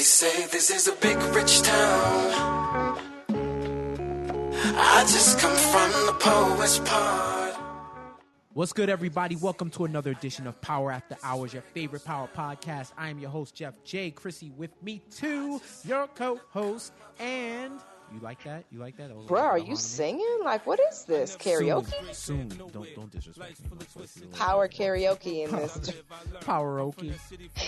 say this is a big rich town. I just come from the poet's part. What's good, everybody? Welcome to another edition of Power After Hours, your favorite power podcast. I am your host, Jeff J. Chrissy, with me too, your co-host, and you like that? You like that? Bro, are you singing? Like, what is this? Karaoke? Soon. Don't disrespect me. Power karaoke in this. Power-oke.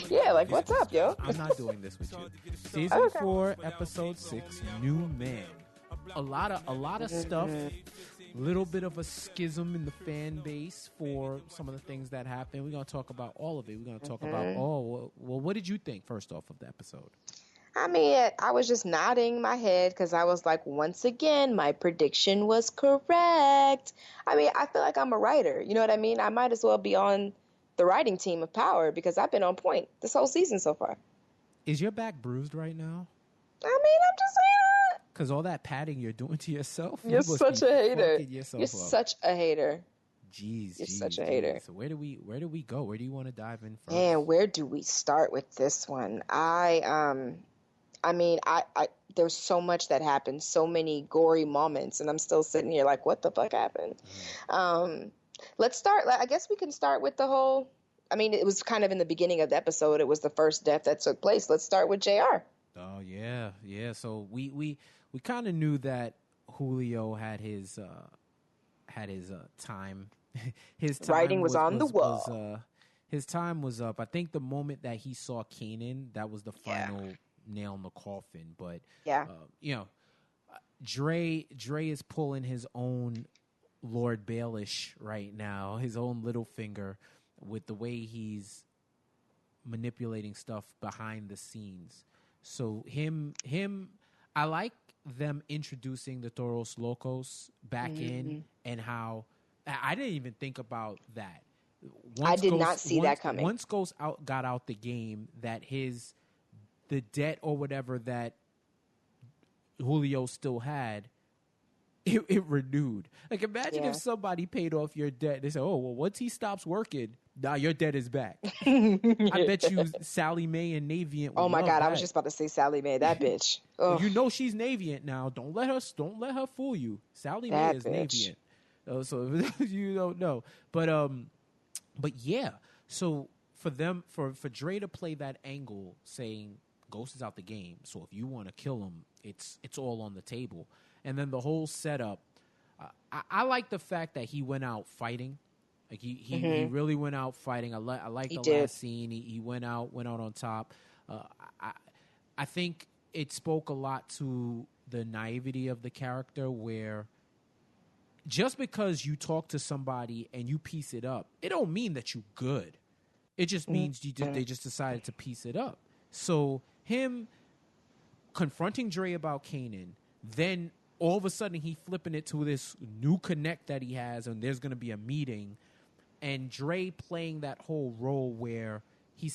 Yeah, like, what's up, yo? I'm not doing this with you. Season 4, episode 6, New Man. A lot of stuff. Little bit of a schism in the fan base for some of the things that happened. We're going to talk about all of it. We're going to talk about, what did you think, first off, of the episode? I mean, I was just nodding my head because I was like, once again, my prediction was correct. I mean, I feel like I'm a writer. You know what I mean? I might as well be on the writing team of Power because I've been on point this whole season so far. Is your back bruised right now? I mean, I'm just saying. Because all that patting you're doing to yourself. You're such a hater. You're such a hater. Jeez, such a hater. So where do we go? Where do you want to dive in first? Man, where do we start with this one? I mean, there's so much that happened, so many gory moments, and I'm still sitting here like, what the fuck happened? Let's start. I guess we can start with the whole. I mean, it was kind of in the beginning of the episode. It was the first death that took place. Let's start with JR. Oh yeah. So we kind of knew that Julio had his time. His time writing was on the wall. His time was up. I think the moment that he saw Kanan, that was the final nail in the coffin. But Dre is pulling his own Lord Baelish right now, his own little finger, with the way he's manipulating stuff behind the scenes. So him, I like them introducing the Toros Locos back in, and how I didn't even think about that. I did not see that coming. Once Ghost got out the game, that the debt or whatever that Julio still had, it renewed. Like, imagine if somebody paid off your debt. They said, oh, well, once he stops working, now your debt is back. I bet you Sally Mae and Navient. Oh my God, that. I was just about to say Sally Mae, that bitch. You know she's Navient now. Don't let her fool you. Sally Mae is Navient. So you don't know. But yeah. So for Dre to play that angle, saying Ghost is out the game, so if you want to kill him, it's all on the table. And then the whole setup, I like the fact that he went out fighting. Like he really went out fighting. I like the last scene. He went out on top. I think it spoke a lot to the naivety of the character, where just because you talk to somebody and you piece it up, it don't mean that you good. It just means they just decided to piece it up. So him confronting Dre about Kanan, then all of a sudden he flipping it to this new connect that he has, and there's going to be a meeting, and Dre playing that whole role where he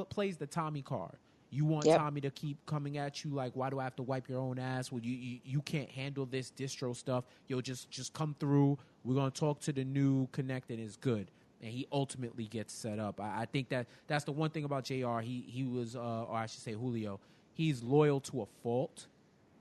plays the Tommy card. You want Tommy to keep coming at you like, why do I have to wipe your own ass? Well, you can't handle this distro stuff. Yo, just come through. We're going to talk to the new connect, and it's good. And he ultimately gets set up. I think that's the one thing about JR. He was, or I should say Julio, he's loyal to a fault,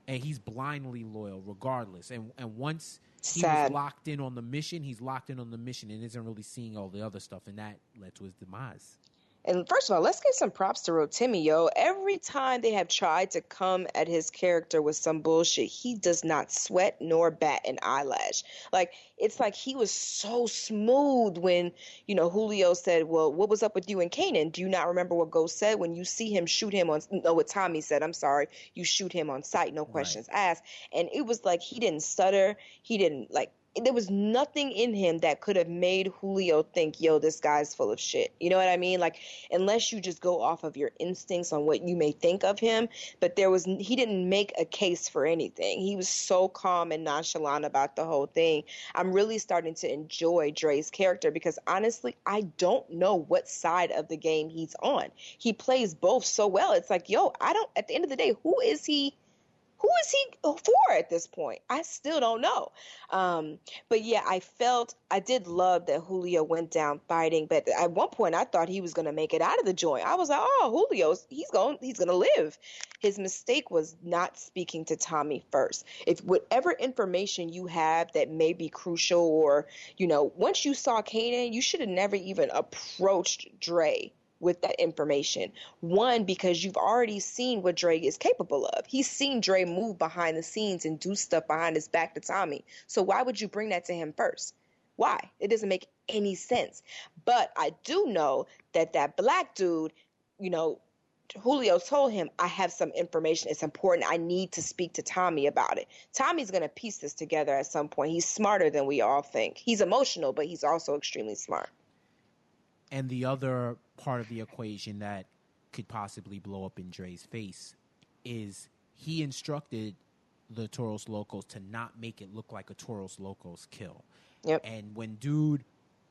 and he's blindly loyal regardless. And once he was locked in on the mission, he's locked in on the mission and isn't really seeing all the other stuff, and that led to his demise. And first of all, let's give some props to Rotimi, yo. Every time they have tried to come at his character with some bullshit, he does not sweat nor bat an eyelash. Like, it's like he was so smooth when, Julio said, well, what was up with you and Kanan? Do you not remember what Ghost said? When you see him shoot him what Tommy said, I'm sorry, you shoot him on sight, no questions asked. And it was like he didn't stutter. He didn't, there was nothing in him that could have made Julio think, yo, this guy's full of shit. You know what I mean? Like, unless you just go off of your instincts on what you may think of him. But he didn't make a case for anything. He was so calm and nonchalant about the whole thing. I'm really starting to enjoy Dre's character because, honestly, I don't know what side of the game he's on. He plays both so well. It's like, yo, at the end of the day, who is he who is he for at this point? I still don't know. But yeah, I did love that Julio went down fighting, but at one point I thought he was going to make it out of the joint. I was like, oh, he's going to live. His mistake was not speaking to Tommy first. If whatever information you have that may be crucial, or, once you saw Kanan, you should have never even approached Dre with that information. One, because you've already seen what Dre is capable of. He's seen Dre move behind the scenes and do stuff behind his back to Tommy. So why would you bring that to him first? Why? It doesn't make any sense. But I do know that black dude, Julio told him, I have some information. It's important. I need to speak to Tommy about it. Tommy's going to piece this together at some point. He's smarter than we all think. He's emotional, but he's also extremely smart. And the other part of the equation that could possibly blow up in Dre's face is he instructed the Toros Locos to not make it look like a Toros Locos kill. Yep. And when dude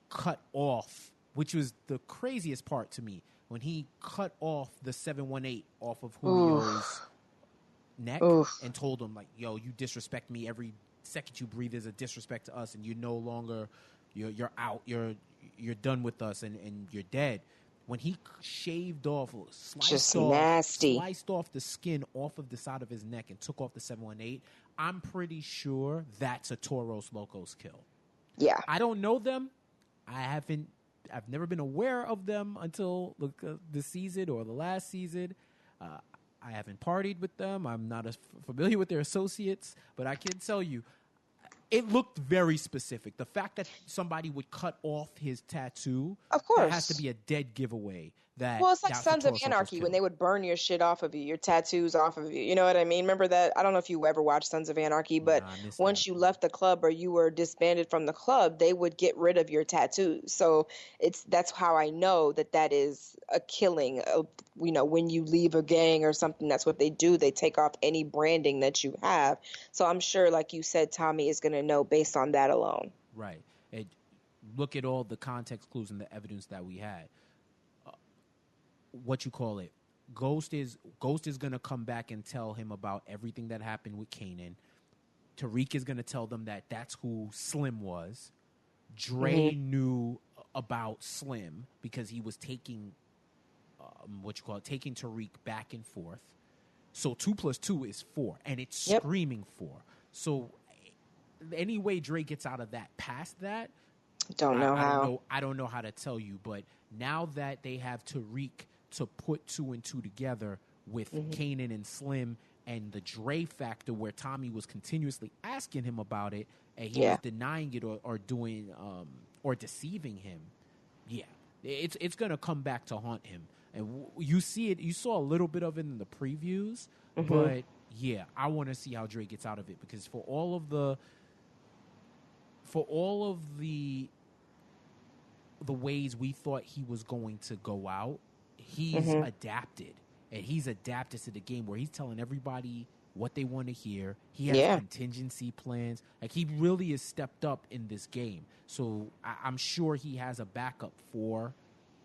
cut off, which was the craziest part to me, when he cut off the 718 off of Julio's neck and told him, like, yo, you disrespect me. Every second you breathe is a disrespect to us, and you're no longer, you're out, you're done with us, and you're dead. When he shaved off, sliced off the skin off of the side of his neck and took off the 718, I'm pretty sure that's a Toros Locos kill. Yeah. I don't know them. I've never been aware of them until the season or the last season. I haven't partied with them. I'm not as familiar with their associates, but I can tell you, it looked very specific. The fact that somebody would cut off his tattoo, of course, that has to be a dead giveaway. Well, it's like Sons of Anarchy when they would burn your shit off of you, your tattoos off of you. You know what I mean? Remember that? I don't know if you ever watched Sons of Anarchy, but once you left the club or you were disbanded from the club, they would get rid of your tattoos. So that's how I know that is a killing. When you leave a gang or something, that's what they do. They take off any branding that you have. So I'm sure, like you said, Tommy is going to know based on that alone. Right. Look at all the context clues and the evidence that we had. Ghost is going to come back and tell him about everything that happened with Kanan. Tariq is going to tell them that that's who Slim was. Dre knew about Slim because he was taking taking Tariq back and forth. So 2 + 2 is 4, and it's screaming 4. So any way Dre gets out of that, past that, I don't know how to tell you. But now that they have Tariq to put 2 and 2 together with Kanan and Slim, and the Dre factor where Tommy was continuously asking him about it and he was denying it or doing or deceiving him. Yeah, it's gonna come back to haunt him, and you see it. You saw a little bit of it in the previews, but yeah, I want to see how Dre gets out of it, because for all of the ways we thought he was going to go out, he's adapted, and he's adapted to the game where he's telling everybody what they want to hear. He has contingency plans. Like, he really is stepped up in this game. So I'm sure he has a backup for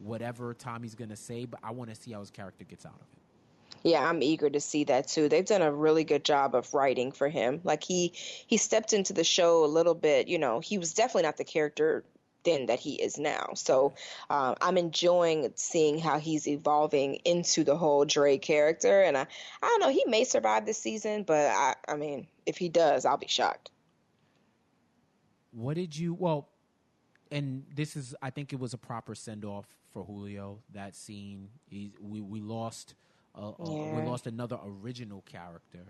whatever Tommy's going to say, but I want to see how his character gets out of it. Yeah, I'm eager to see that too. They've done a really good job of writing for him. Like, he stepped into the show a little bit, he was definitely not the character then that he is now. So I'm enjoying seeing how he's evolving into the whole Dre character. And I don't know, he may survive this season, but I mean, if he does, I'll be shocked. And this is, I think it was a proper send-off for Julio, that scene. We lost another original character.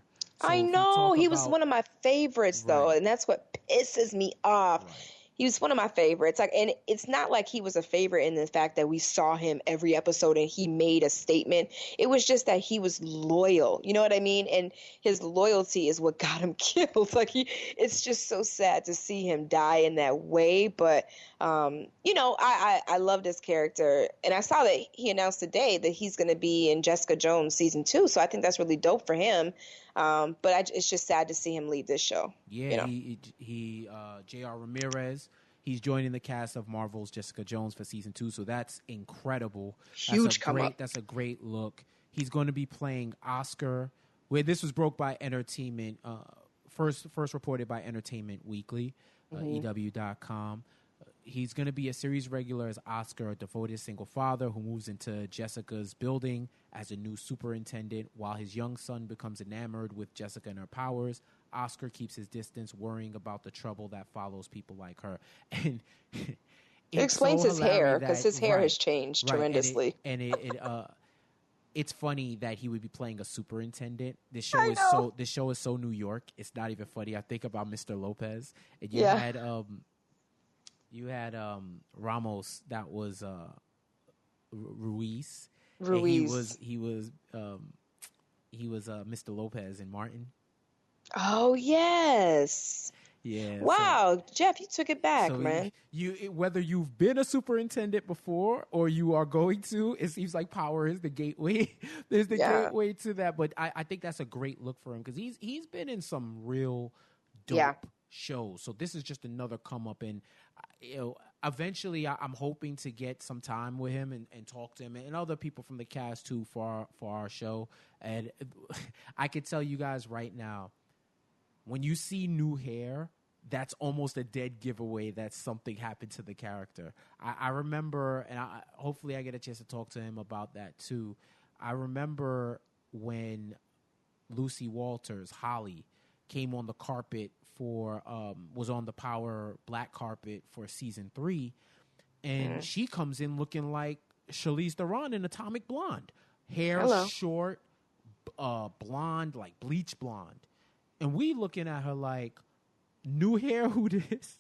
So I know, he was one of my favorites, though, and that's what pisses me off. Right. He was one of my favorites. And it's not like he was a favorite in the fact that we saw him every episode and he made a statement. It was just that he was loyal. You know what I mean? And his loyalty is what got him killed. Like, it's just so sad to see him die in that way. But, I loved his character. And I saw that he announced today that he's going to be in Jessica Jones season 2. So I think that's really dope for him. But it's just sad to see him leave this show. Yeah, he J.R. Ramirez, he's joining the cast of Marvel's Jessica Jones for season 2, so that's incredible. Huge come up. That's a great look. He's going to be playing Oscar, where this was broke by Entertainment, first reported by Entertainment Weekly, EW.com. He's going to be a series regular as Oscar, a devoted single father who moves into Jessica's building as a new superintendent. While his young son becomes enamored with Jessica and her powers, Oscar keeps his distance, worrying about the trouble that follows people like her. And it explains his hair, because his hair has changed tremendously. It's funny that he would be playing a superintendent. This show is so New York. It's not even funny. I think about Mr. Lopez, and you had Ramos, that was Ruiz. Ruiz. He was Mr. Lopez in Martin. Oh yes. Yeah. Wow, Jeff, you took it back, man. You whether you've been a superintendent before or you are going to, it seems like Power is the gateway. There's the gateway to that, but I think that's a great look for him because he's been in some real dope shows. So this is just another come up, and eventually I'm hoping to get some time with him and talk to him and other people from the cast too for our show. And I can tell you guys right now, when you see new hair, that's almost a dead giveaway that something happened to the character. I remember, and hopefully I get a chance to talk to him about that too. I remember when Lucy Walters, Holly, came on the carpet was on the Power black carpet for season 3, and she comes in looking like Charlize Theron in Atomic Blonde. Hair short, blonde, like bleach blonde. And we looking at her like, new hair, who this?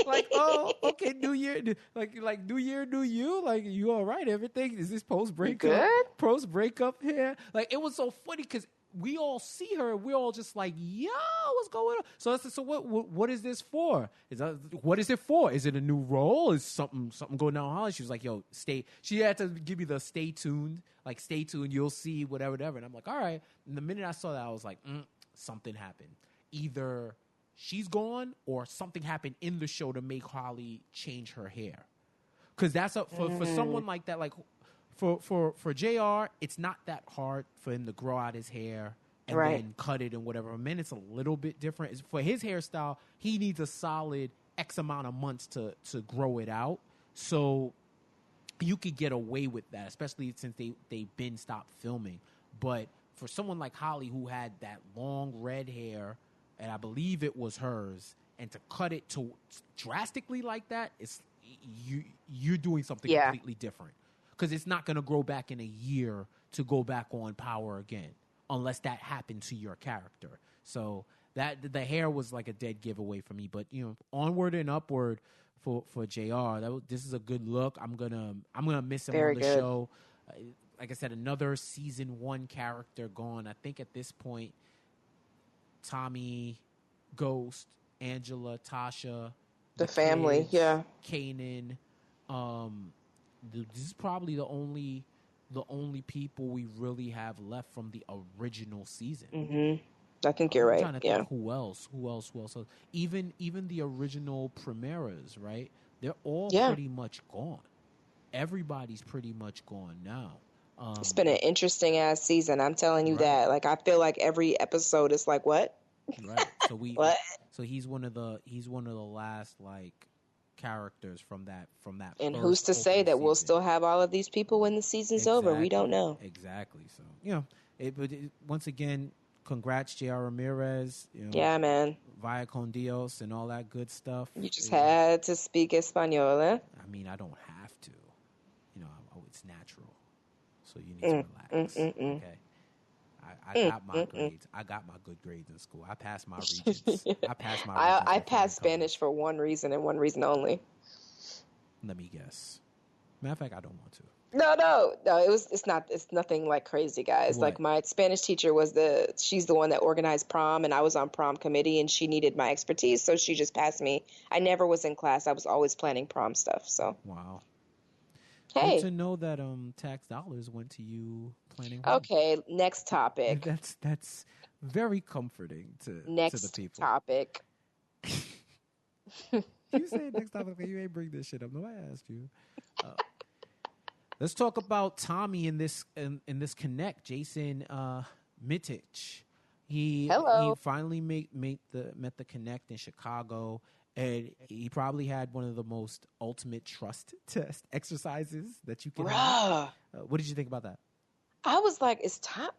Like, oh, okay, new year, like new year, new you. Like, you all right? Everything, is this post breakup hair? Like, it was so funny because we all see her, we're all just like, yo, what's going on? So I said, so what is this for? What is it for? Is it a new role? Is something going down Holly? She was like, yo, stay. She had to give me the stay tuned, you'll see, whatever. And I'm like, all right. And the minute I saw that, I was like, something happened. Either she's gone or something happened in the show to make Holly change her hair. Because that's for someone like that, like for JR, it's not that hard for him to grow out his hair and then cut it and whatever. I mean, it's a little bit different. For his hairstyle, he needs a solid X amount of months to grow it out. So you could get away with that, especially since they've been stopped filming. But for someone like Holly, who had that long red hair, and I believe it was hers, and to cut it to drastically like that, you're doing something completely different. Because it's not going to grow back in a year to go back on Power again, unless that happened to your character. So that the hair was like a dead giveaway for me. But onward and upward for JR. This is a good look. I'm gonna miss him on the show. Like I said, another season 1 character gone. I think at this point, Tommy, Ghost, Angela, Tasha, the family, kids, Kanan. This is probably the only people we really have left from the original season. I think you're right. I'm trying to think who else? So even the original Primeras, right? They're all pretty much gone. Everybody's pretty much gone now. It's been an interesting ass season. I'm telling you that. Like, I feel like every episode is like, what? Right. So what? So he's one of the last like characters from that. And who's to say that we'll still have all of these people when the season's over? We don't know. Exactly. So but once again, congrats, J.R. Ramirez. Yeah, man. Via con Dios and all that good stuff. You just had to speak Espanol, eh? I mean, I don't have to. It's natural. So you need to relax. Okay. I got my grades. I got my good grades in school. I passed my Regents. I passed Spanish for one reason and one reason only. Let me guess. Matter of fact, I don't want to. No. It's nothing like crazy, guys. What? Like, my Spanish teacher she's the one that organized prom, and I was on prom committee, and she needed my expertise, so she just passed me. I never was in class. I was always planning prom stuff. So. Wow. Hey. Good to know that tax dollars went to you planning. Okay, next topic. That's very comforting to the people. Next topic. You say next topic, you ain't bring this shit up. No, I asked you. Let's talk about Tommy in this connect. Jason Mitich. He Hello. finally met the connect in Chicago, and he probably had one of the most ultimate trust test exercises that you can have. Bruh. What did you think about that? I was like, it's Tom.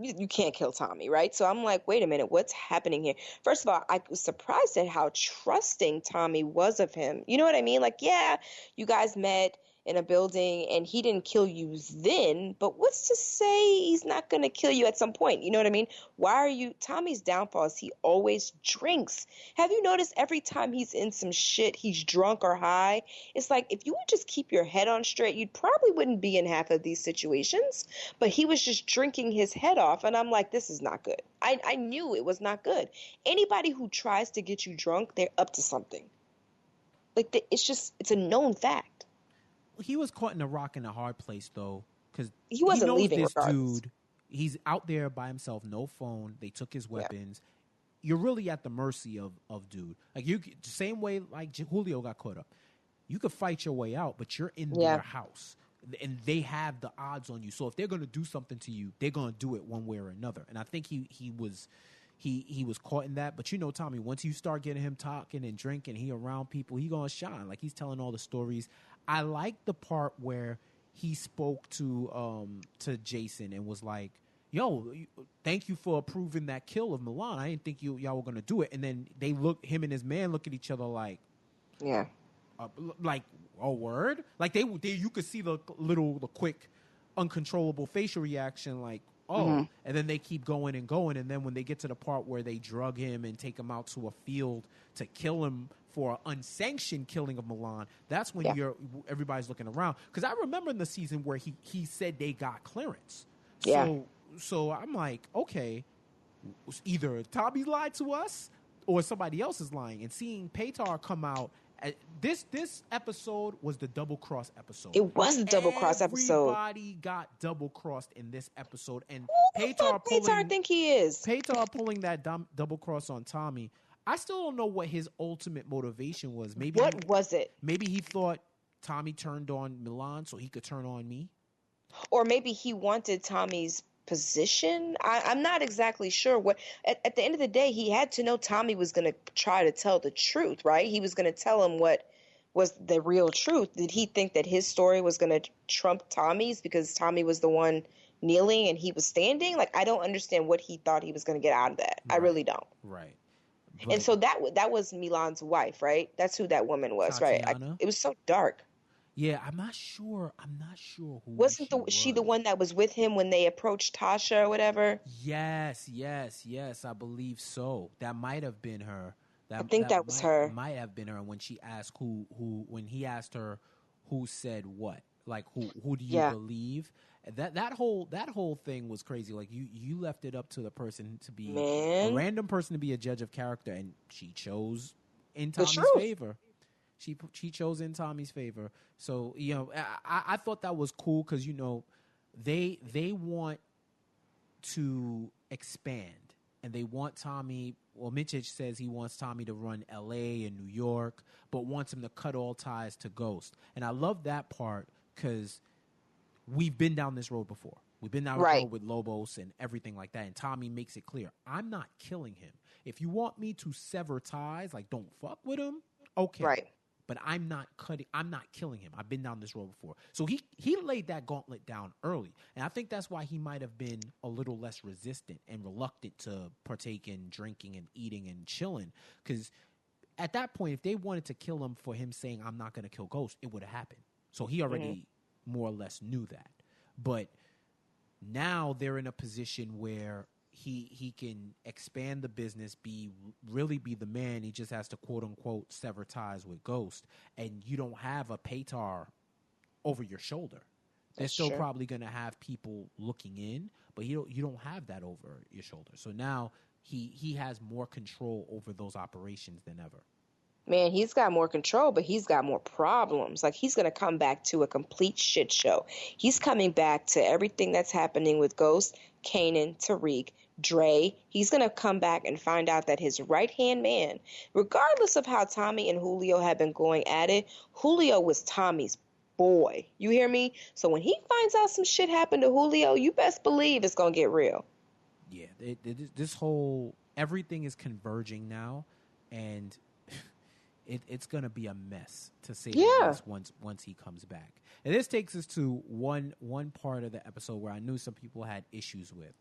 You can't kill Tommy, right? So I'm like, wait a minute, what's happening here? First of all, I was surprised at how trusting Tommy was of him. You know what I mean? Like, yeah, you guys met in a building and he didn't kill you then, but what's to say he's not going to kill you at some point? You know what I mean? Why are you? Tommy's downfall is he always drinks. Have you noticed every time he's in some shit, he's drunk or high? It's like, if you would just keep your head on straight, you probably wouldn't be in half of these situations. But he was just drinking his head off. And I'm like, this is not good. I knew it was not good. Anybody who tries to get you drunk, they're up to something. Like, it's a known fact. He was caught in a rock and a hard place, though, because He wasn't knows leaving this regardless. dude. He's out there by himself, no phone. They took his weapons. You're really at the mercy of dude. Like, same way like Julio got caught up. You could fight your way out, but you're in their house, and they have the odds on you. So if they're going to do something to you, they're going to do it one way or another. And I think he was caught in that. But you know, Tommy, once you start getting him talking and drinking, he around people, he gonna shine. Like, he's telling all the stories. I like the part where he spoke to Jason and was like, "Yo, thank you for approving that kill of Milan. I didn't think y'all were gonna do it." And then him and his man look at each other like, Yeah. Like, oh, word? Like, they you could see the quick, uncontrollable facial reaction, like, oh. And then they keep going and going, and then when they get to the part where they drug him and take him out to a field to kill him for an unsanctioned killing of Milan, that's when everybody's looking around. Because I remember in the season where he said they got clearance. So I'm like, okay, either Tommy lied to us or somebody else is lying. And seeing Paytar come out, this episode was the double cross episode. It was the double cross episode. Everybody got double crossed in this episode, and Paytar think he is? Paytar pulling that double cross on Tommy. I still don't know what his ultimate motivation was. What was it? Maybe he thought Tommy turned on Milan so he could turn on me, or maybe he wanted Tommy's position. I'm not exactly sure what. At the end of the day, he had to know Tommy was going to try to tell the truth, right? He was going to tell him what was the real truth. Did he think that his story was going to trump Tommy's because Tommy was the one kneeling and he was standing? Like, I don't understand what he thought he was going to get out of that. Right. I really don't. Right. But, and so that was Milan's wife, right? That's who that woman was, Tatiana. Right? It was so dark. Yeah, I'm not sure who wasn't she the one that was with him when they approached Tasha or whatever? Yes, I believe so. That might have been her. I think that was her. Might have been her when she asked when he asked her who said what, like who do you believe? That whole thing was crazy. Like, you left it up to the person to be a random person to be a judge of character, and she chose in Tommy's favor. She chose in Tommy's favor. So, you know, I thought that was cool because, you know, they want to expand and they want Tommy. Well, Mitchich says he wants Tommy to run L.A. and New York, but wants him to cut all ties to Ghost. And I love that part because we've been down this road before. We've been down this road with Lobos and everything like that. And Tommy makes it clear, I'm not killing him. If you want me to sever ties, like don't fuck with him, okay. Right. But I'm not killing him. I've been down this road before. So he laid that gauntlet down early. And I think that's why he might have been a little less resistant and reluctant to partake in drinking and eating and chilling. Because at that point, if they wanted to kill him for him saying, I'm not going to kill Ghost, it would have happened. So he already more or less knew that. But now they're in a position where he can expand the business, really be the man. He just has to quote unquote sever ties with Ghost, and you don't have a Paytar over your shoulder. They're still probably going to have people looking in, but you don't have that over your shoulder. So now he has more control over those operations than ever. Man, he's got more control, but he's got more problems. Like, he's going to come back to a complete shit show. He's coming back to everything that's happening with Ghost, Kanan, Tariq, Dre. He's going to come back and find out that his right-hand man, regardless of how Tommy and Julio have been going at it, Julio was Tommy's boy. You hear me? So when he finds out some shit happened to Julio, you best believe it's going to get real. Yeah, this whole everything is converging now, and it's gonna be a mess to say the least once he comes back. And this takes us to one part of the episode where I knew some people had issues with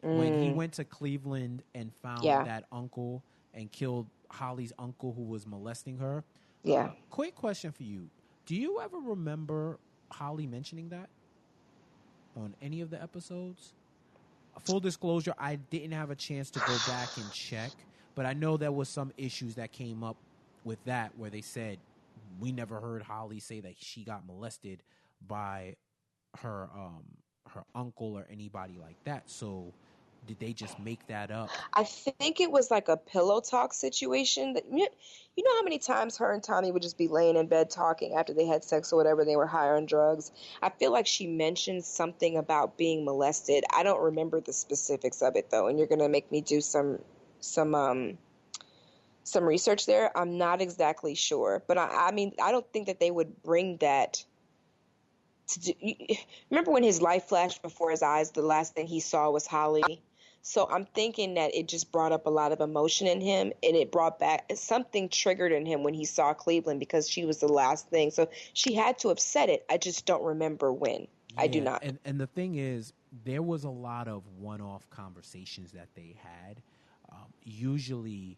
when he went to Cleveland and found that uncle and killed Holly's uncle who was molesting her. Yeah. Quick question for you: do you ever remember Holly mentioning that on any of the episodes? Full disclosure, I didn't have a chance to go back and check, but I know there was some issues that came up with that where they said we never heard Holly say that she got molested by her uncle or anybody like that. So did they just make that up? I think it was like a pillow talk situation. That you know how many times her and Tommy would just be laying in bed talking after they had sex or whatever, they were high on drugs. I feel like she mentioned something about being molested. I don't remember the specifics of it though, and you're gonna make me do some research there. I'm not exactly sure, but I mean I don't think that they would bring that. Remember when his life flashed before his eyes? The last thing he saw was Holly. So I'm thinking that it just brought up a lot of emotion in him, and it brought back something triggered in him when he saw Cleveland because she was the last thing. So she had to have said it. I just don't remember when. Yeah, I do not. And the thing is, there was a lot of one-off conversations that they had. Usually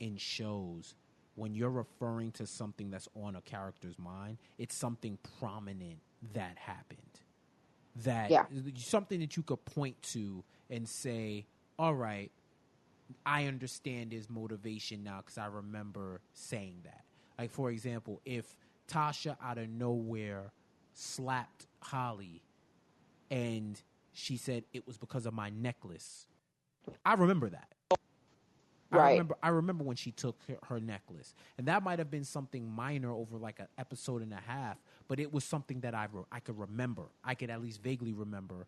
in shows, when you're referring to something that's on a character's mind, it's something prominent that happened. Something that you could point to and say, all right, I understand his motivation now because I remember saying that. Like, for example, if Tasha out of nowhere slapped Holly and she said it was because of my necklace, I remember that. Right. I remember when she took her necklace, and that might have been something minor over like an episode and a half, but it was something that I could remember. I could at least vaguely remember.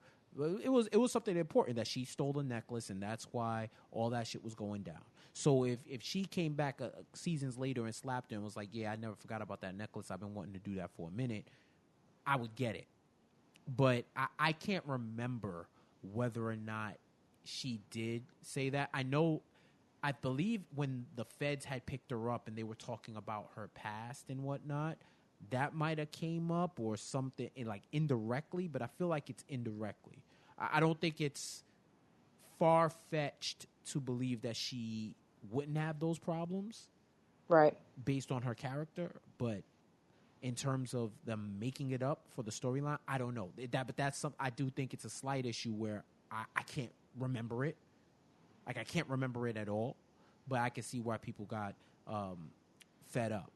It was something important that she stole the necklace, and that's why all that shit was going down. So if she came back seasons later and slapped her and was like, "Yeah, I never forgot about that necklace. I've been wanting to do that for a minute," I would get it. But I can't remember whether or not she did say that. I believe when the feds had picked her up and they were talking about her past and whatnot, that might have came up or something like indirectly, but I feel like it's indirectly. I don't think it's far-fetched to believe that she wouldn't have those problems. Right. Based on her character, but in terms of them making it up for the storyline, I don't know. But that's I do think it's a slight issue where I can't remember it. Like, I can't remember it at all, but I can see why people got fed up.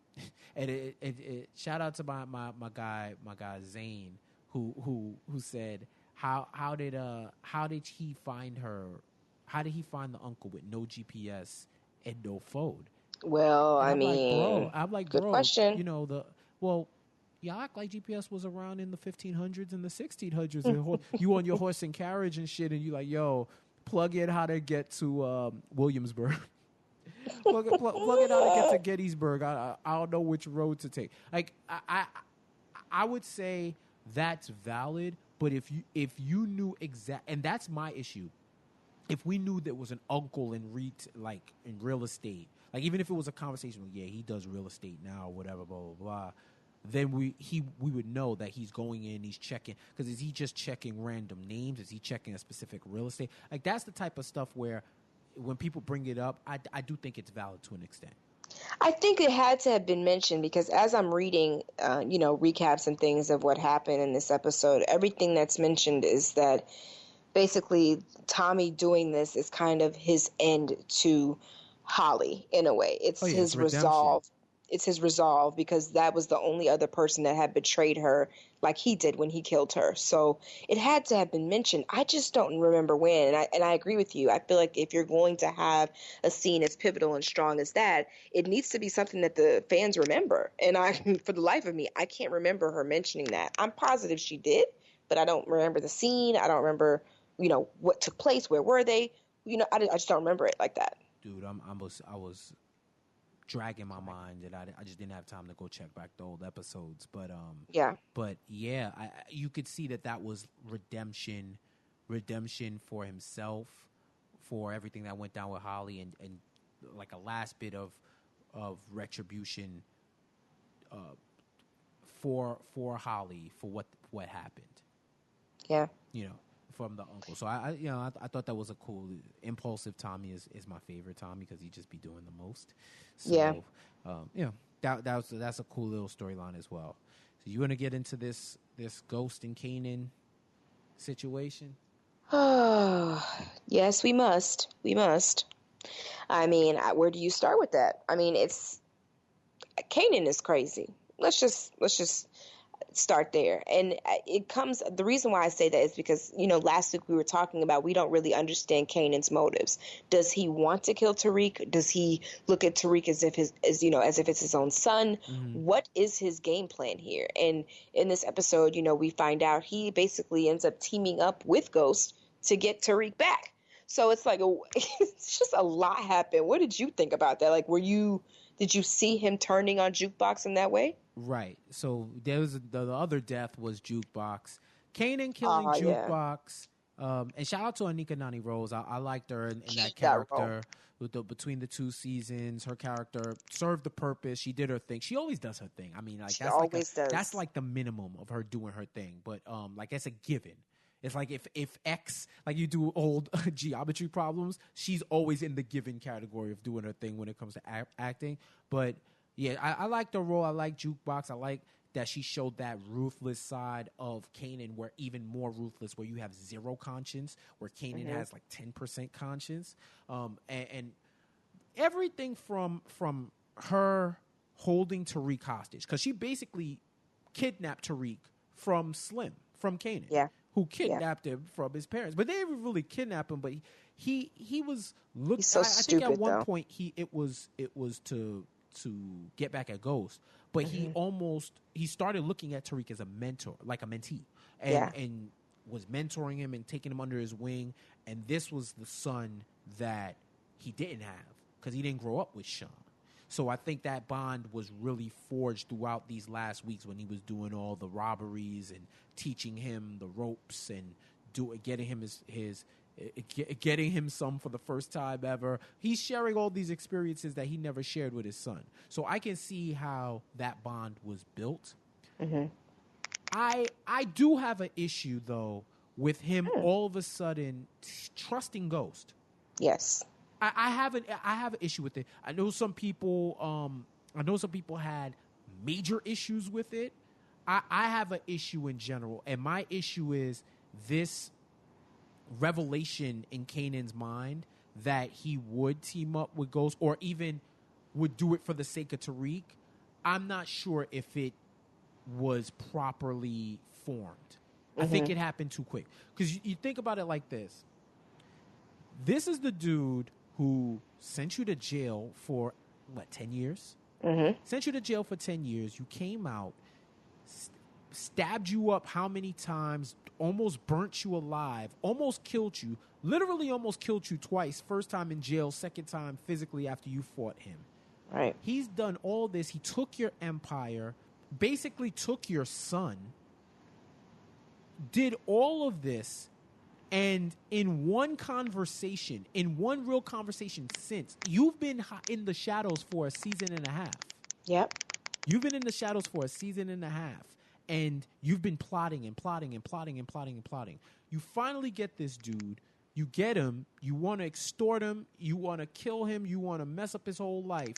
And it shout out to my guy Zane who said how did he find her? How did he find the uncle with no GPS and no phone? Well, And I'm like, good question. You know y'all act like GPS was around in the 1500s and the 1600s. And you on your horse and carriage and shit, and you like, yo, plug in how to get to Williamsburg. plug in how to get to Gettysburg. I don't know which road to take. Like, I would say that's valid, but if you knew and that's my issue. If we knew there was an uncle in real estate, like even if it was a conversation, yeah, he does real estate now or whatever, blah blah blah, then we would know that he's going in, he's checking, because is he just checking random names? Is he checking a specific real estate? Like, that's the type of stuff where when people bring it up, I do think it's valid to an extent. I think it had to have been mentioned because as I'm reading, recaps and things of what happened in this episode, everything that's mentioned is that basically Tommy doing this is kind of his end to Holly in a way. It's his resolve. It's his resolve because that was the only other person that had betrayed her like he did when he killed her. So it had to have been mentioned. I just don't remember when. And I agree with you. I feel like if you're going to have a scene as pivotal and strong as that, it needs to be something that the fans remember. And for the life of me, I can't remember her mentioning that. I'm positive she did, but I don't remember the scene. I don't remember, what took place. Where were they? I just don't remember it like that. Dude, I was dragging my mind and I just didn't have time to go check back the old episodes, but you could see that was redemption redemption for himself for everything that went down with Holly, and like a last bit of retribution for Holly for what happened. Yeah. From the uncle. So I thought that was a cool. Impulsive Tommy is my favorite Tommy because he just be doing the most. So, yeah. That's a cool little storyline as well. So you want to get into this Ghost and Kanan situation? Yes, we must. We must. I mean, where do you start with that? I mean, Kanan is crazy. Let's just start there. And the reason why I say that is because, last week we were talking about we don't really understand Kanan's motives. Does he want to kill Tariq? Does he look at Tariq as if it's his own son? Mm-hmm. What is his game plan here? And in this episode, we find out he basically ends up teaming up with Ghost to get Tariq back. So it's like it's just a lot happened. What did you think about that? Like, did you see him turning on Jukebox in that way? Right. So there was the other death was Jukebox. Kanan killing Jukebox. Yeah. And shout out to Anika Nani Rose. I liked her in that character. Between the 2 seasons, her character served the purpose. She did her thing. She always does her thing. I mean, like that's like the minimum of her doing her thing. But like that's a given. It's like if X, like you do old geometry problems, she's always in the given category of doing her thing when it comes to acting. But yeah, I like the role. I like Jukebox. I like that she showed that ruthless side of Kanan, where even more ruthless, where you have zero conscience, where Kanan has like 10% conscience, and everything from her holding Tariq hostage, because she basically kidnapped Tariq from Kanan, who kidnapped him from his parents. But they didn't really kidnap him. But he was looking. So I think at one point it was to get back at Ghost, but he started looking at Tariq as a mentor, like a mentee, and was mentoring him and taking him under his wing. And this was the son that he didn't have because he didn't grow up with Sean. So I think that bond was really forged throughout these last weeks when he was doing all the robberies and teaching him the ropes and getting him some for the first time ever. He's sharing all these experiences that he never shared with his son. So I can see how that bond was built. Mm-hmm. I do have an issue though with him all of a sudden trusting Ghost. Yes. I have an issue with it. I know some people had major issues with it. I have an issue in general, and my issue is this revelation in Kanan's mind that he would team up with Ghost or even would do it for the sake of Tariq. I'm not sure if it was properly formed. I think it happened too quick. Because you think about it like this. This is the dude who sent you to jail for, 10 years? Mm-hmm. Sent you to jail for 10 years. You came out, stabbed you up how many times, almost burnt you alive, almost killed you, literally almost killed you twice. First time in jail, second time physically after you fought him. Right. He's done all this. He took your empire, basically took your son, did all of this, and in one real conversation since, you've been in the shadows for a season and a half. Yep. You've been in the shadows for a season and a half, and you've been plotting and plotting and plotting and plotting and plotting. You finally get this dude. You get him. You want to extort him. You want to kill him. You want to mess up his whole life.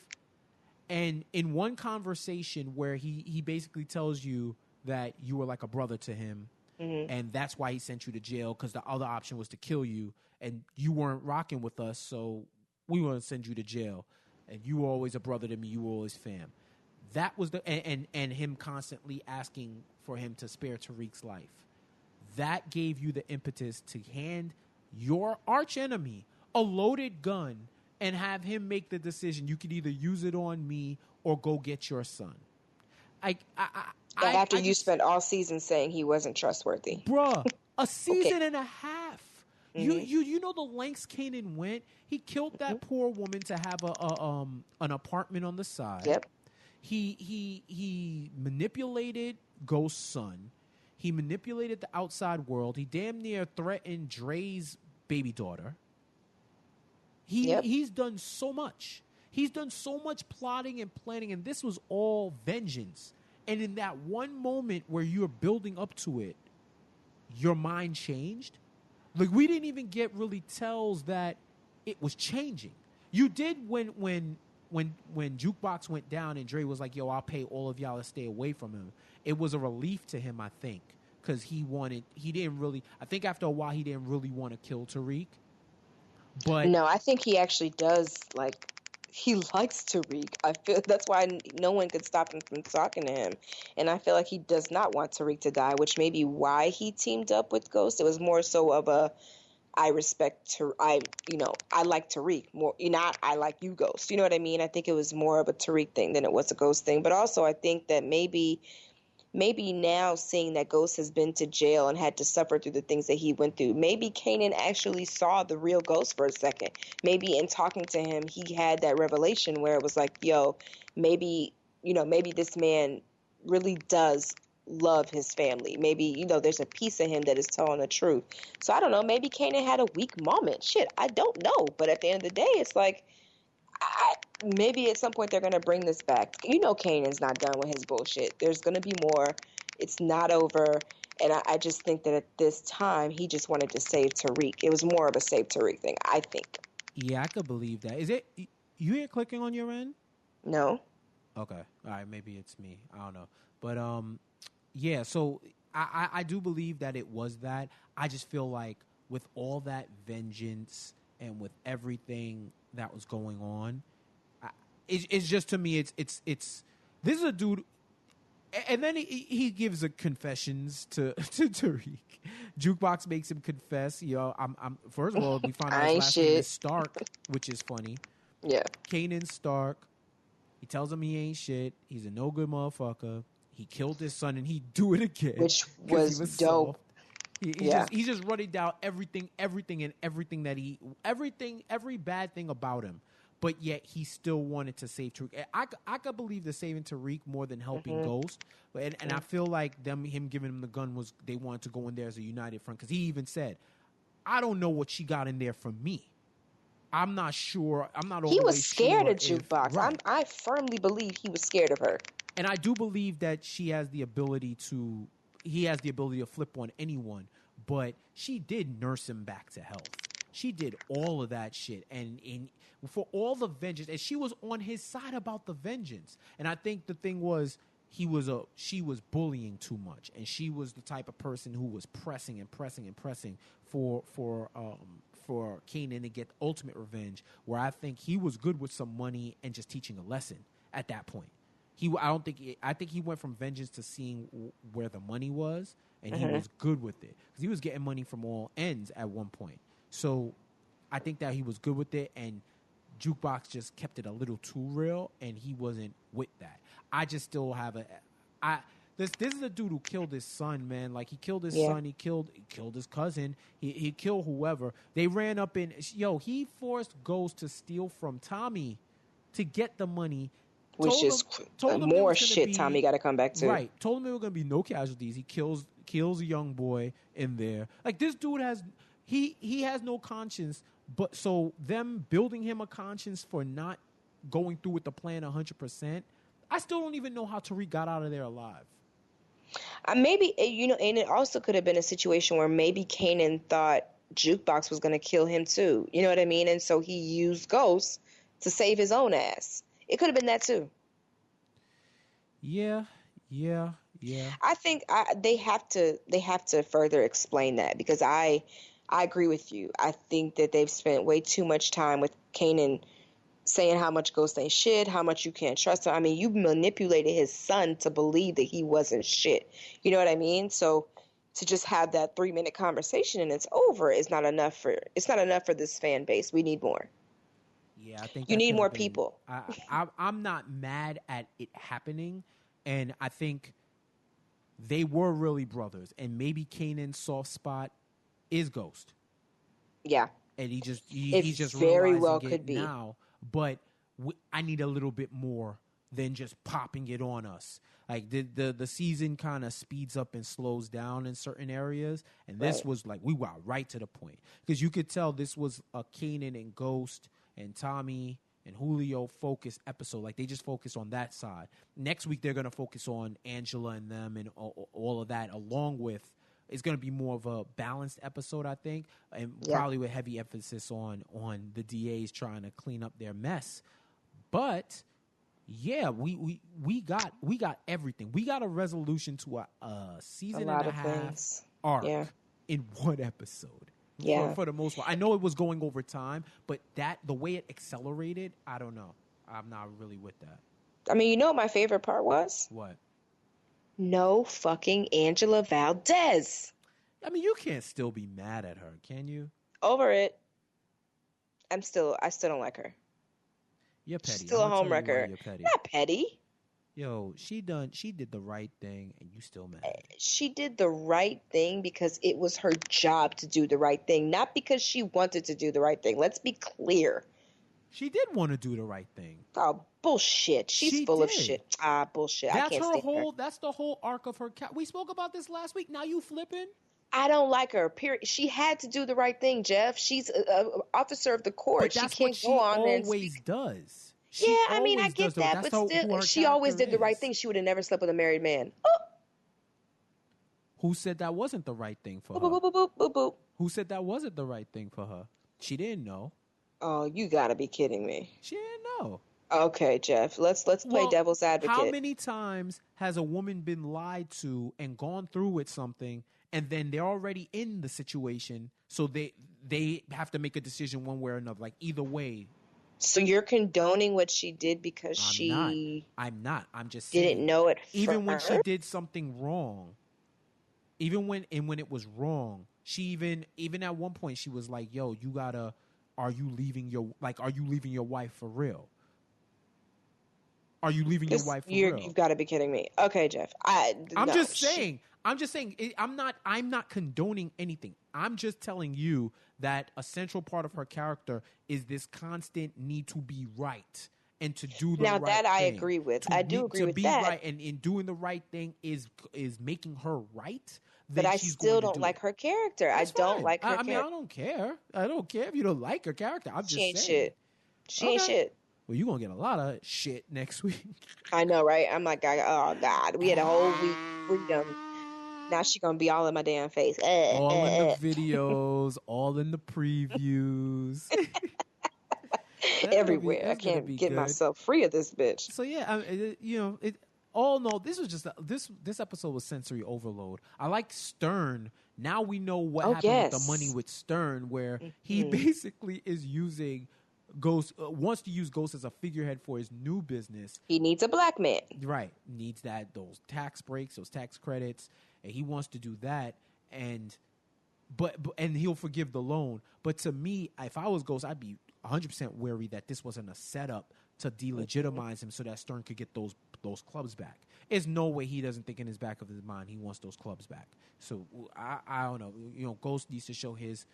And in one conversation where he basically tells you that you were like a brother to him, and that's why he sent you to jail, because the other option was to kill you, and you weren't rocking with us, so we want to send you to jail. And you were always a brother to me. You were always fam. That was and him constantly asking for him to spare Tariq's life. That gave you the impetus to hand your archenemy a loaded gun and have him make the decision. You could either use it on me or go get your son. After you spent all season saying he wasn't trustworthy. Bruh, a season and a half. You know the lengths Kanan went? He killed that poor woman to have an apartment on the side. Yep. He manipulated Ghost's son. He manipulated the outside world. He damn near threatened Dre's baby daughter. He's done so much. He's done so much plotting and planning, and this was all vengeance. And in that one moment where you're building up to it, your mind changed. Like, we didn't even get really tells that it was changing. You did when Jukebox went down and Dre was like, yo, I'll pay all of y'all to stay away from him. It was a relief to him, I think, because I think after a while he didn't really want to kill Tariq. But no, I think he actually does, like, he likes Tariq. I feel that's why no one could stop him from talking to him. And I feel like he does not want Tariq to die, which may be why he teamed up with Ghost. It was more so of a, I like Tariq more. Not I like you, Ghost. You know what I mean? I think it was more of a Tariq thing than it was a Ghost thing. But also, I think that maybe now seeing that Ghost has been to jail and had to suffer through the things that he went through, maybe Kanan actually saw the real Ghost for a second. Maybe in talking to him, he had that revelation where it was like, yo, maybe this man really does love his family. Maybe, there's a piece of him that is telling the truth. So I don't know, maybe Kanan had a weak moment. Shit, I don't know. But at the end of the day, it's like, maybe at some point they're going to bring this back. Kanan's not done with his bullshit. There's going to be more. It's not over. And I just think that at this time, he just wanted to save Tariq. It was more of a save Tariq thing, I think. Yeah, I could believe that. Is it, you ain't clicking on your end? No. Okay. All right. Maybe it's me. I don't know. But, yeah, so I do believe that it was that. I just feel like with all that vengeance and with everything that was going on, it's just, to me, it's this is a dude, and then he gives a confessions to Tariq. Jukebox makes him confess. I'm first of all, we find out his last name is Stark, which is funny. Yeah. Kanan Stark. He tells him he ain't shit. He's a no good motherfucker. He killed his son and he'd do it again. Which was dope. He's just running down every bad thing about him. But yet he still wanted to save Tariq. I could believe the saving Tariq more than helping Ghost. And I feel like him giving him the gun was they wanted to go in there as a united front. Because he even said, I don't know what she got in there from me. I'm not sure. I'm not. He was scared of Jukebox. Right. I firmly believe he was scared of her. And I do believe that he has the ability to flip on anyone, but she did nurse him back to health. She did all of that shit. And for all the vengeance, and she was on his side about the vengeance. And I think the thing was, she was bullying too much. And she was the type of person who was pressing for Kanan to get ultimate revenge, where I think he was good with some money and just teaching a lesson at that point. I think he went from vengeance to seeing where the money was, and he was good with it because he was getting money from all ends at one point. So I think that he was good with it, and Jukebox just kept it a little too real, and he wasn't with that. I just still have this is a dude who killed his son, man. Like, he killed his son, he killed his cousin, he killed whoever. They ran up he forced Ghost to steal from Tommy to get the money. Which is more shit Tommy got to come back to. Right. Told him there were going to be no casualties. He kills a young boy in there. Like, this dude has no conscience, but so them building him a conscience for not going through with the plan 100%, I still don't even know how Tariq got out of there alive. Maybe, and it also could have been a situation where maybe Kanan thought Jukebox was going to kill him too. You know what I mean? And so he used Ghost to save his own ass. It could have been that too. Yeah. I think they have to further explain that, because I agree with you. I think that they've spent way too much time with Kanan saying how much Ghost ain't shit, how much you can't trust him. I mean, you manipulated his son to believe that he wasn't shit. You know what I mean? So to just have that 3-minute conversation and it's over is not enough for this fan base. We need more. Yeah, I think you need more people. I'm not mad at it happening, and I think they were really brothers, and maybe Kanan's soft spot is Ghost. Yeah, and he's just very realizing well it could be now. But I need a little bit more than just popping it on us. Like the season kind of speeds up and slows down in certain areas, and this was like we got right to the point because you could tell this was a Kanan and Ghost and Tommy and Julio focused episode. Like they just focus on that side. Next week they're gonna focus on Angela and them and all of that, along with. It's going to be more of a balanced episode, I think, and probably with heavy emphasis on the DAs trying to clean up their mess. But yeah, we got everything. We got a resolution to a season and a half arc in one episode. Yeah, for the most part. I know it was going over time, but the way it accelerated, I don't know. I'm not really with that. I mean, you know what my favorite part was? What? No fucking Angela Valdez. I mean, you can't still be mad at her, can you? Over it. I still don't like her. You're petty. She's still a homewrecker. Not petty. Yo, she did the right thing, and you still mad. She did the right thing because it was her job to do the right thing, not because she wanted to do the right thing. Let's be clear. She did want to do the right thing. Oh, bullshit. She's full of shit. Bullshit. I can't stand her. That's the whole arc of her. We spoke about this last week. Now you flipping? I don't like her. Period. She had to do the right thing, Jeff. She's an officer of the court. But that's she can't what she go on always does. I mean, I get that, but still, she always did the right thing. She would have never slept with a married man. Oh. Who said that wasn't the right thing for her? Boop, boop, boop, boop, boop. Who said that wasn't the right thing for her? She didn't know. Oh, you gotta be kidding me. She didn't know. Okay, Jeff. Let's play devil's advocate. How many times has a woman been lied to and gone through with something, and then they're already in the situation, so they have to make a decision one way or another, like either way. So you're condoning what she did because I'm not. I'm just saying. Didn't know it. Even when she did something wrong, even when it was wrong, she even at one point she was like, "Yo, you gotta." Are you leaving your wife for real? Are you leaving your wife for real? You've got to be kidding me. Okay, Jeff. I'm just saying. I'm not condoning anything. I'm just telling you that a central part of her character is this constant need to be right and to do the right thing. Now that I agree with. I do agree with that. To be right and in doing the right thing is making her right. But I still don't like her character. I don't like her character. I mean, I don't care. I don't care if you don't like her character. I'm just saying. Shit. She ain't shit. Well, you're going to get a lot of shit next week. I know, right? I'm like, oh, God. We had a whole week freedom. Now she going to be all in my damn face. All in the videos, all in the previews. Everywhere. I can't get myself free of this bitch. So, yeah, all in all, this was just this episode was sensory overload. I like Stern. Now we know what happened with the money with Stern, where he basically is using Ghost, wants to use Ghost as a figurehead for his new business. He needs a black man. Right. Needs those tax breaks, those tax credits, and he wants to do that. And he'll forgive the loan. But to me, if I was Ghost, I'd be 100% wary that this wasn't a setup to delegitimize him so that Stern could get those clubs back. There's no way he doesn't think in his back of his mind he wants those clubs back. So I don't know. Ghost needs to show his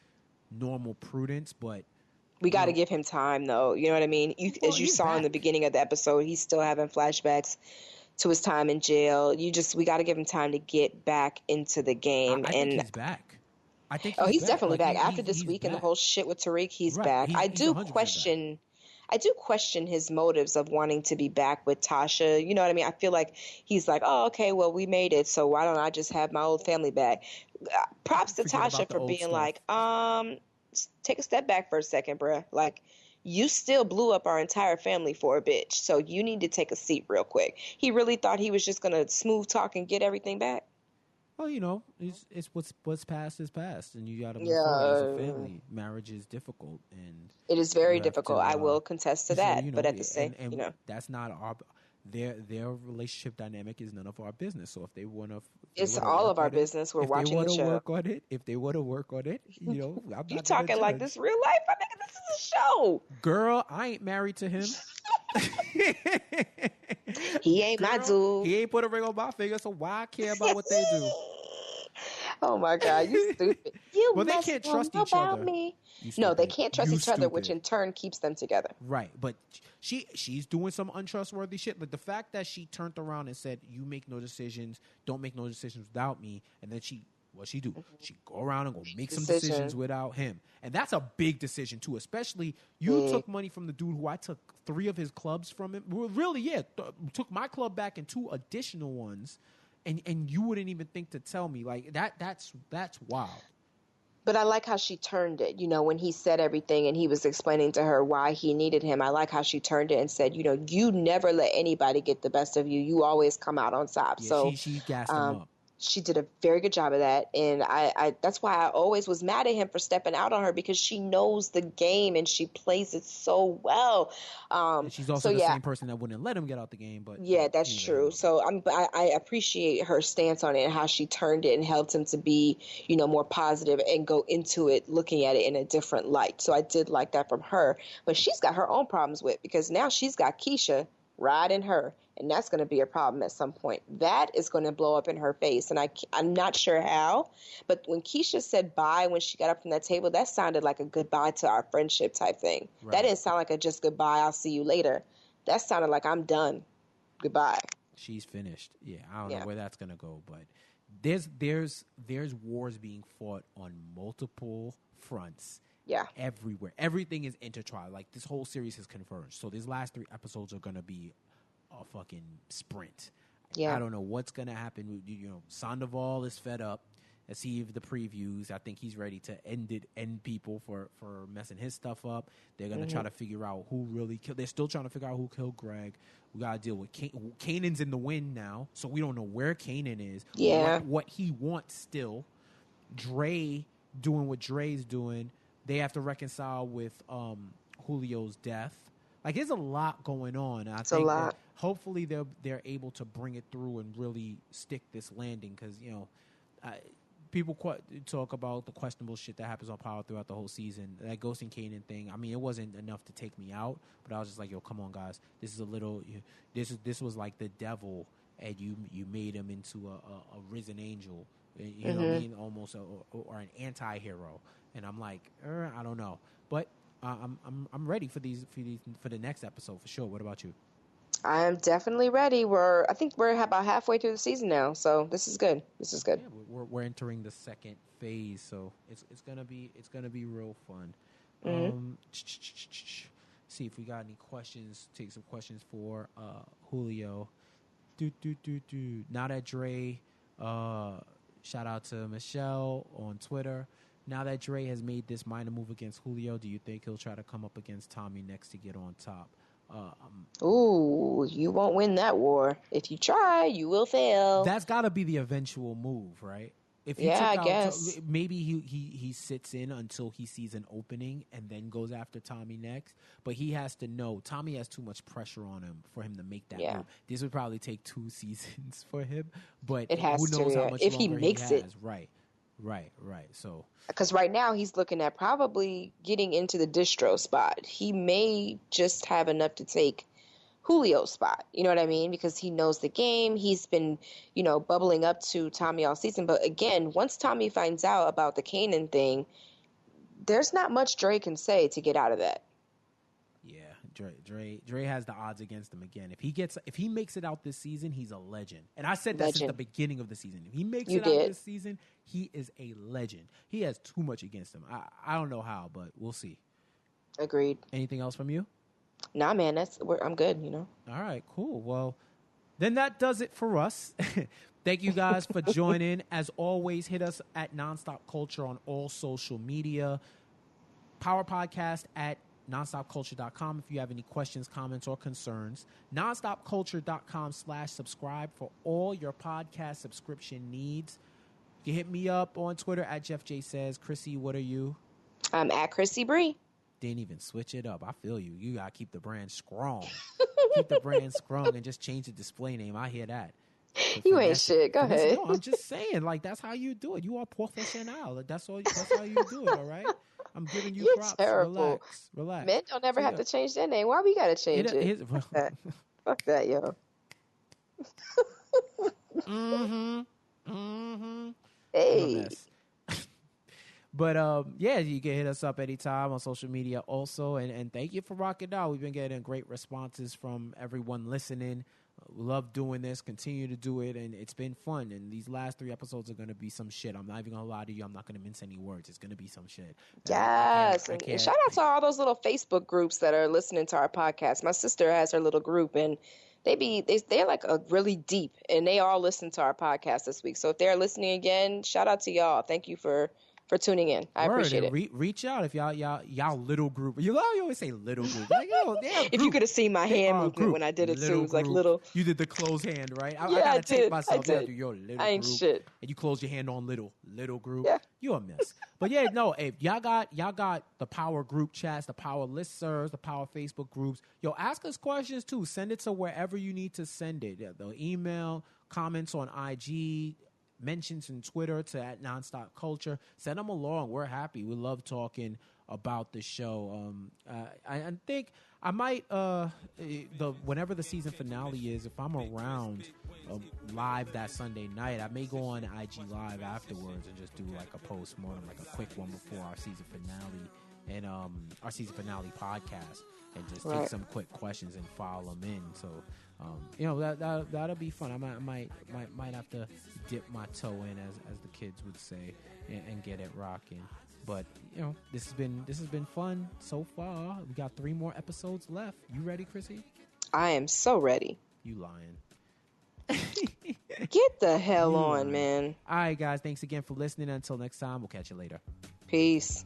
normal prudence, but we got to give him time, though. You know what I mean? As you saw in the beginning of the episode, he's still having flashbacks to his time in jail. We got to give him time to get back into the game. I think he's back. He's definitely back. After this week and the whole shit with Tariq, he's back. I do question his motives of wanting to be back with Tasha. You know what I mean? I feel like he's like, oh, okay, well, we made it, so why don't I just have my old family back? Props to Tasha for being like, take a step back for a second, bruh. Like, you still blew up our entire family for a bitch, so you need to take a seat real quick. He really thought he was just going to smooth talk and get everything back? Well, it's what's past is past, and you got to move forward as a family. Marriage is difficult, and it is very difficult. I will contest to that, but at the same, that's not their relationship dynamic is none of our business. So if they want to, it's all of our business. We're watching the show. If they want to work on it, I'm not you talking like this real life? I mean, this is a show. Girl, I ain't married to him. He ain't my dude. He ain't put a ring on my finger, so why I care about what they do? Oh my God, you stupid. You well, they must can't know trust each about other. me. You No, they stupid. can't trust You each other, which stupid. in turn keeps them together. Right, but she's doing some untrustworthy shit. Like the fact that she turned around and said, "You make no decisions, don't make no decisions without me," and then what she do? She go around and go make some decisions without him, and that's a big decision too. Especially you took money from the dude who I took 3 of his clubs from him. Well, really, yeah, took my club back and 2 additional ones, and you wouldn't even think to tell me like that. That's wild. But I like how she turned it, when he said everything and he was explaining to her why he needed him. I like how she turned it and said, you never let anybody get the best of you. You always come out on top. Yeah, so she gassed him up. She did a very good job of that. And I that's why I always was mad at him for stepping out on her, because she knows the game and she plays it so well. And she's also the same person that wouldn't let him get out the game. But yeah, that's true. So I appreciate her stance on it and how she turned it and helped him to be, more positive and go into it looking at it in a different light. So I did like that from her. But she's got her own problems with, because now she's got Keisha riding her, and that's going to be a problem at some point. That is going to blow up in her face, and I'm not sure how, but when Keisha said bye when she got up from that table, that sounded like a goodbye to our friendship type thing. Right. That didn't sound like a just goodbye, I'll see you later. That sounded like I'm done. Goodbye. She's finished. Yeah, I don't know where that's going to go, but there's wars being fought on multiple fronts. Yeah. Everywhere. Everything is intertwined. Like, this whole series has converged. So these last 3 episodes are going to be a fucking sprint. Yeah. I don't know what's going to happen. Sandoval is fed up. Let's see the previews. I think he's ready to end people for messing his stuff up. They're going to try to figure out who really killed. They're still trying to figure out who killed Greg. We got to deal with Kanan's in the wind now, so we don't know where Kanan is. Yeah. What he wants still. Dre doing what Dre's doing. They have to reconcile with Julio's death. Like, there's a lot going on. I think that hopefully they're able to bring it through and really stick this landing, because people talk about the questionable shit that happens on Power throughout the whole season. That Ghost and Kanan thing. I mean, it wasn't enough to take me out, but I was just like, yo, come on, guys. This is a little. This was like the devil, and you made him into a risen angel. You know what I mean? Almost or an anti-hero. And I'm like, I don't know, but I'm ready for the next episode for sure. What about you? I am definitely ready. I think we're about halfway through the season now, so this is good. This is good. Yeah, we're entering the second phase, so it's gonna be real fun. See if we got any questions. Take some questions for Julio. Now that Dre, shout out to Michelle on Twitter. Now that Dre has made this minor move against Julio, do you think he'll try to come up against Tommy next to get on top? Ooh, you won't win that war. If you try, you will fail. That's got to be the eventual move, right? If I guess. Maybe he sits in until he sees an opening and then goes after Tommy next. But he has to know Tommy has too much pressure on him for him to make that move. This would probably take 2 seasons for him, but it has who knows to, how much if longer he makes he has. it. Right. So, because right now he's looking at probably getting into the distro spot. He may just have enough to take Julio's spot. You know what I mean? Because he knows the game. He's been, bubbling up to Tommy all season. But again, once Tommy finds out about the Kanan thing, there's not much Dre can say to get out of that. Yeah, Dre has the odds against him again. If he makes it out this season, he's a legend. And I said that since the beginning of the season. If he makes out this season, he is a legend. He has too much against him. I don't know how, but we'll see. Agreed. Anything else from you? Nah, man, I'm good. All right, cool. Well, then that does it for us. Thank you guys for joining. As always, hit us at Nonstop Culture on all social media. Power Podcast at nonstopculture.com if you have any questions, comments, or concerns. Nonstopculture.com/subscribe for all your podcast subscription needs. You can hit me up on Twitter at Jeff J Says. Chrissy, what are you? I'm at Chrissy Bree. Didn't even switch it up. I feel you. You got to keep the brand strong. Keep the brand strong and just change the display name. I hear that. You ain't shit. Go ahead. No, I'm just saying, like, that's how you do it. You are professional. That's how you do it, all right? I'm giving you props. Terrible. Relax. Men don't ever have to change their name. Why we got to change it? Fuck that, yo. You a Hey. mess. But yeah, you can hit us up anytime on social media also. And thank you for rocking out. We've been getting great responses from everyone listening. We love doing this. Continue to do it. And it's been fun. And these last 3 episodes are going to be some shit. I'm not even going to lie to you. I'm not going to mince any words. It's going to be some shit. Yes. I And can't. shout out to all those little Facebook groups that are listening to our podcast. My sister has her little group, and they're like a really deep, and they all listen to our podcast this week. So if they're listening again, shout out to y'all. Thank you for tuning in. I appreciate it. Reach out if y'all little group. You always say little group. Like, yo, if you could have seen my hand movement when I did it too, it was like little. You did the closed hand, right? I Yeah, gotta I take did. myself. I did. Do your little I ain't group, shit. and you close your hand on little group. Yeah. You a mess. But yeah, no. If y'all got the power group chats, the power listservs, the power Facebook groups. Yo, ask us questions too. Send it to wherever you need to send it. The email, comments on IG. Mentions in Twitter to @nonstopculture. Send them along. We're happy. We love talking about the show. I think I might whenever the season finale is, if I'm around live that Sunday night, I may go on IG Live afterwards and just do like a post-mortem, like a quick one before our season finale and our season finale podcast, and just take some quick questions and file them in. So. That'll be fun. I might have to dip my toe in, as the kids would say, and get it rocking. But this has been fun so far. We got 3 more episodes left. You ready, Chrissy? I am so ready. You lying? Get the hell on, man. All right, guys. Thanks again for listening. Until next time, we'll catch you later. Peace.